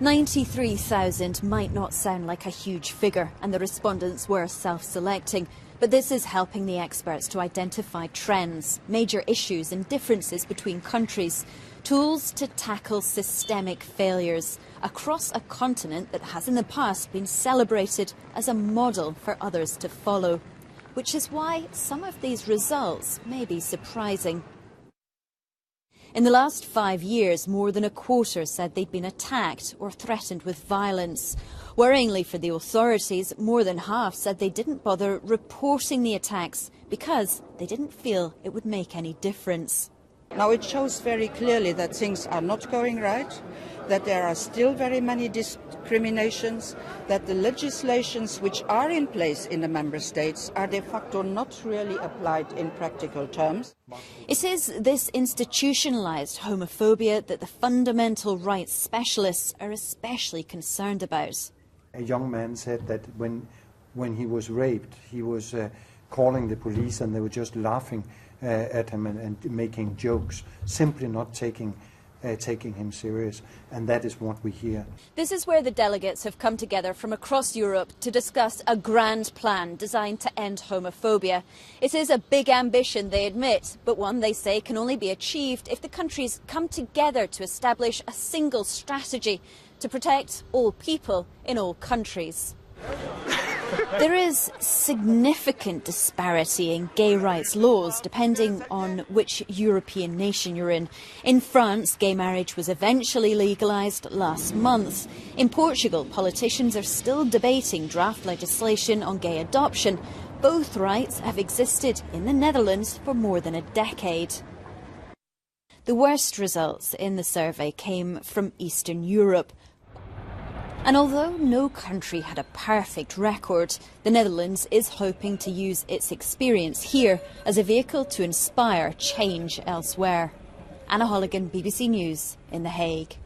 93,000 might not sound like a huge figure, and the respondents were self-selecting, but this is helping the experts to identify trends, major issues and differences between countries, tools to tackle systemic failures across a continent that has in the past been celebrated as a model for others to follow, which is why some of these results may be surprising. In the last 5 years, more than a quarter said they'd been attacked or threatened with violence. Worryingly for the authorities, more than half said they didn't bother reporting the attacks because they didn't feel it would make any difference. Now it shows very clearly that things are not going right, that there are still very many discriminations, that the legislations which are in place in the member states are de facto not really applied in practical terms. It is this institutionalised homophobia that the fundamental rights specialists are especially concerned about. A young man said that when he was raped, he was calling the police and they were just laughing at him and making jokes, simply not taking him serious, and that is what we hear. This is where the delegates have come together from across Europe to discuss a grand plan designed to end homophobia. It is a big ambition, they admit, but one they say can only be achieved if the countries come together to establish a single strategy to protect all people in all countries. There is significant disparity in gay rights laws depending on which European nation you're in. In France, gay marriage was eventually legalised last month. In Portugal, politicians are still debating draft legislation on gay adoption. Both rights have existed in the Netherlands for more than a decade. The worst results in the survey came from Eastern Europe. And although no country had a perfect record, the Netherlands is hoping to use its experience here as a vehicle to inspire change elsewhere. Anna Holligan, BBC News in The Hague.